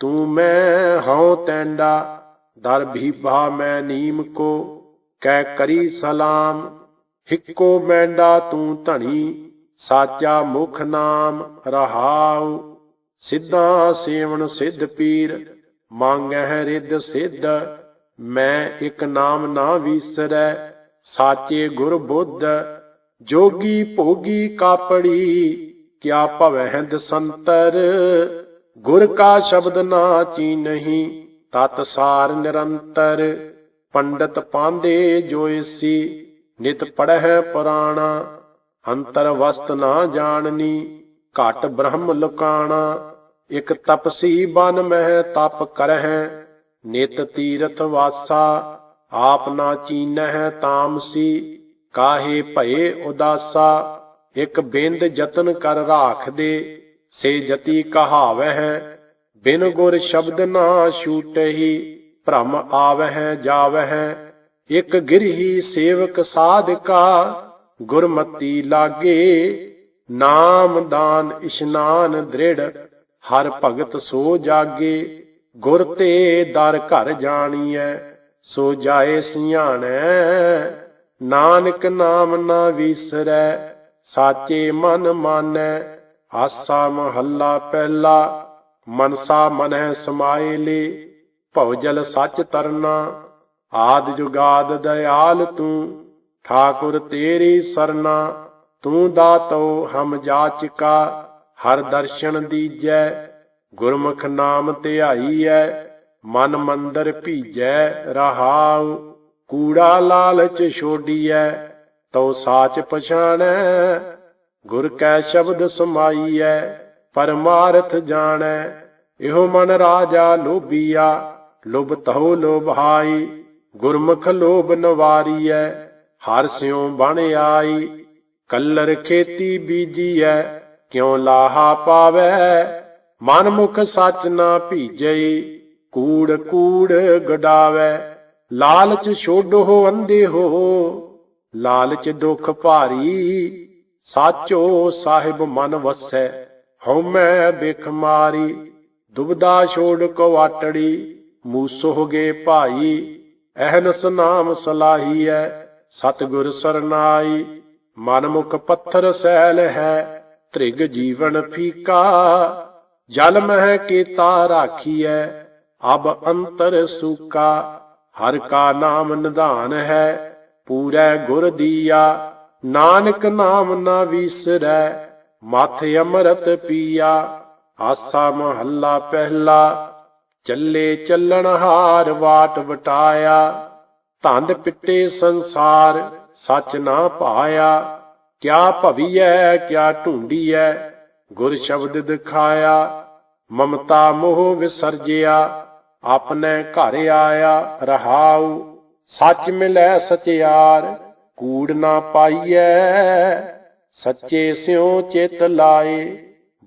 ਤੂੰ ਮੈਂ ਹਉ ਤੈਂਡਾ। ਦਰ ਭੀਭਾ ਮੈਂ ਨੀਮ ਕੋ, ਕਹਿ ਕਰੀ ਸਲਾਮ। ਹਿੱਕੋ ਮੈਂਡਾ ਤੂੰ ਧਣੀ, ਸਾਚਾ ਮੁਖ ਨਾਮ ਰਹਾਉ। ਸਿੱਧਾ ਸੇਵਨ ਸਿੱਧ ਪੀਰ, ਮੰਗਹਿ ਰਿੱਧ ਸਿੱਧ। ਮੈਂ ਇੱਕ ਨਾਮ ਨਾ ਵੀਸਰੈ, ਸਾਚੇ ਗੁਰ ਬੁੱਧ। ਜੋਗੀ ਭੋਗੀ ਕਾਪੜੀ, ਕਿਆ ਭਵਹਿ ਦਸੰਤਰ। ਗੁਰ ਕਾ ਸ਼ਬਦ ਨਾ ਚੀਨਹੀ, ਤਤ ਸਾਰ ਨਿਰੰਤਰ। ਪੰਡਤ ਪਾਂਦੇ ਜੋਇਸੀ, ਨਿਤ ਪੜਹਿ ਪੁਰਾਣਾ। ਅੰਤਰ ਵਸਤ ਨਾ ਜਾਣਨੀ, ਘਟ ਬ੍ਰਹਮ ਲੁਕਾਣਾ। ਇਕ ਤਪਸੀ ਬਨ ਮਹਿ ਤਪ ਕਰਹਿ, ਨਿਤ ਤੀਰਥ ਵਾਸਾ ਆਪ ਨਾ ਚੀਨਹਿ ਤਾਮਸੀ, ਕਾਹੇ ਭਏ ਉਦਾਸਾ। ਇਕ ਬਿੰਦ ਯਤਨ ਕਰ ਰਾਖਦੇ, ਸੇ ਜਤੀ ਕਹਾਵਹਿ, ਬਿਨ ਗੁਰ ਸ਼ਬਦ ਨਾ ਛੂਟਹਿ, ਭ੍ਰਮ ਆਵਹਿ ਜਾਵਹਿ। ਇਕ ਗਿਰਹੀ ਸੇਵਕ ਸਾਧਕਾ, ਗੁਰਮਤੀ ਲਾਗੇ, ਨਾਮ ਦਾਨ ਇਸ਼ਨਾਨ ਦ੍ਰਿੜ, ਹਰ ਭਗਤ ਸੋ ਜਾਗੇ। ਗੁਰ ਤੇ ਦਰ ਘਰ ਜਾਣੀਐ, ਸੋ ਜਾਏ ਸਿਆਣੈ, ਨਾਨਕ ਨਾਮ ਨਾ ਵੀਸਰੈ, ਸਾਚੇ ਮਨ ਮਾਨੈ। ਆਸਾ ਮਹੱਲਾ ਪਹਿਲਾ। ਮਨਸਾ ਮਨਹਿ ਸਮਾਏ ਲੇ, ਭਉਜਲ ਸੱਚ ਤਰਨਾ, ਆਦਿ ਜੁਗਾਦ ਦਇਆਲ ਤੂੰ, ਠਾਕੁਰ ਤੇਰੀ ਸਰਨਾ। ਤੂੰ ਦਾਤੋ ਹਮ ਜਾਚਕਾ, ਹਰ ਦਰਸ਼ਨ ਦੀਜੈ, ਗੁਰਮੁਖ ਨਾਮ ਧਿਆਈਐ, ਮਨ ਮੰਦਰ ਭੀਜੈ ਰਹਾਉ। ਕੂੜਾ ਲਾਲਚ ਛੋਡੀਐ, ਤਉ ਸਾਚ ਪਛਾਣੈ, ਗੁਰ ਕੈ ਸ਼ਬਦ ਸਮਾਈਐ, ਪਰਮਾਰਥ ਜਾਣੈ। ਇਹੋ ਮਨ ਰਾਜਾ ਲੋਭੀਆ, ਲੋਭ ਤਹੁ ਲੋਭਾਈ, ਗੁਰਮੁਖ ਲੋਭ ਨਵਾਰੀਐ, ਹਰ ਸਿਉ ਬਣ ਆਈ। ਕੱਲਰ ਖੇਤੀ ਬੀਜੀਐ, ਕਿਉ ਲਾਹਾ ਪਾਵੈ, ਮਨ ਮੁਖ ਸੱਚ ਨਾ ਭੀਜਈ, ਕੂੜ ਕੂੜ ਗਡਾਵੈ। ਲਾਲਚ ਛੋਡੋ ਅੰਧੇ ਹੋ, ਲਾਲਚ ਦੁਖ ਭਾਰੀ, ਸਾਚੋ ਸਾਹਿਬ ਮਨ ਵਸੈ, ਹਉਮੈ ਬਿਖ ਮਾਰੀ। ਦੁਬਦਾ ਛੋੜ ਕਵਾਟੜੀ, ਮੂਸੋ ਗੇ ਭਾਈ, ਅਹਨਸ ਨਾਮ ਸਲਾਹੀਐ, ਸਤਿਗੁਰ ਸਰਨਾਈ। ਮਨ ਮੁਖ ਪੱਥਰ ਸੈਲ ਹੈ, ਤ੍ਰਿਗ ਜੀਵਨ ਫੀਕਾ, ਜਲ ਮਹਿ ਕੀਤਾ ਰਾਖੀਐ, ਅਬ ਅੰਤਰ ਸੂਕਾ। ਹਰ ਕਾ ਨਾਮ ਨਿਧਾਨ ਹੈ, ਪੂਰੈ ਗੁਰ ਦੀਆ, ਨਾਨਕ ਨਾਮ ਨਾ ਵੀਸਰੈ, ਮਥ ਅੰਮ੍ਰਿਤ ਪੀਆ। ਆਸਾ ਮਹੱਲਾ ਪਹਿਲਾ। ਚੱਲੇ ਚੱਲਣ ਹਾਰ ਵਾਟ ਵਟਾਇਆ, ਧੰਦ ਪਿੱਟੇ ਸੰਸਾਰ ਸੱਚ ਨਾ ਭਾਇਆ। ਕਿਆ ਭਵੀਐ ਕਿਆ ਢੂੰਡੀਐ, ਗੁਰ ਸ਼ਬਦ ਦਿਖਾਇਆ, ਮਮਤਾ ਮੋਹ ਵਿਸਰਜਿਆ, ਆਪਣੇ ਘਰ ਆਇਆ ਰਹਾਉ। ਸੱਚ ਮਿਲੈ ਸਚਿਆਰ, ਕੂੜ ਨਾ ਪਾਈਐ, ਸੱਚੇ ਸਿਉ ਚਿਤ ਲਾਏ,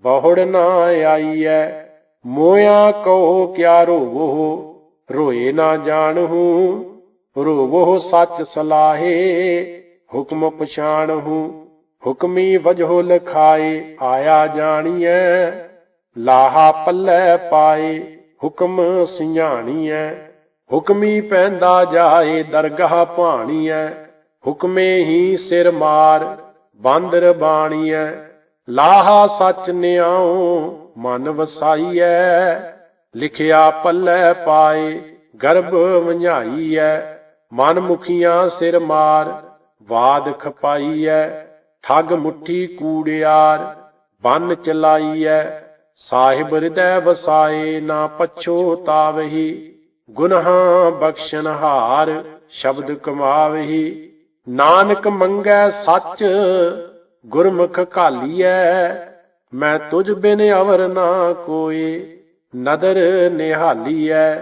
ਬਹੁੜ ਨਾ ਆਈਐ। ਮੋਇਆ ਕਹੋ ਕਿਆ ਰੋਵੋ, ਰੋਏ ਨਾ ਜਾਣਹੂ, ਰੋਵੋ ਸੱਚ ਸਲਾਹੇ, ਹੁਕਮ ਪਛਾਣਹੂ। ਹੁਕਮੀ ਵਜਹੁ ਲਖਾਏ, ਆਇਆ ਜਾਣੀਐ, ਲਾਹਾ ਪੱਲੇ ਪਾਏ, ਹੁਕਮ ਸਿਆਣੀਐ। ਹੁਕਮੀ ਪੈਂਦਾ ਜਾਏ, ਦਰਗਾਹ ਭਾਣੀਐ, ਹੁਕਮੇ ਹੀ ਸਿਰ ਮਾਰ, ਬਾਂਦਰ ਬਾਣੀਐ। ਲਾਹਾ ਸੱਚ ਨਿਆਉ, ਮਨ ਵਸਾਈਐ, ਲਿਖਿਆ ਪੱਲੇ ਪਾਏ, ਗਰਭ ਵੰਝਾਈਐ। ਮਨ ਮੁਖੀਆਂ ਸਿਰ ਮਾਰ, ਵਾਦ ਖਪਾਈਐ, ਠੱਗ ਮੁੱਠੀ ਕੂੜਿਆਰ, ਬੰਨ ਚਲਾਈਐ। ਸਾਹਿਬ ਹਿਰਦੈ ਵਸਾਏ, ਨਾ ਪਛੋਤਾਵਹੀ, ਗੁਨਾਹਾਂ ਬਖਸ਼ਨਹਾਰ, ਸ਼ਬਦ ਕਮਾਵਹੀ। ਨਾਨਕ ਮੰਗੈ ਸੱਚ, ਗੁਰਮੁਖ ਘਾਲੀਐ, ਮੈਂ ਤੁਝ ਬਿਨ ਅਵਰ ਨਾ ਕੋਇ, ਨਦਰ ਨਿਹਾਲੀਐ।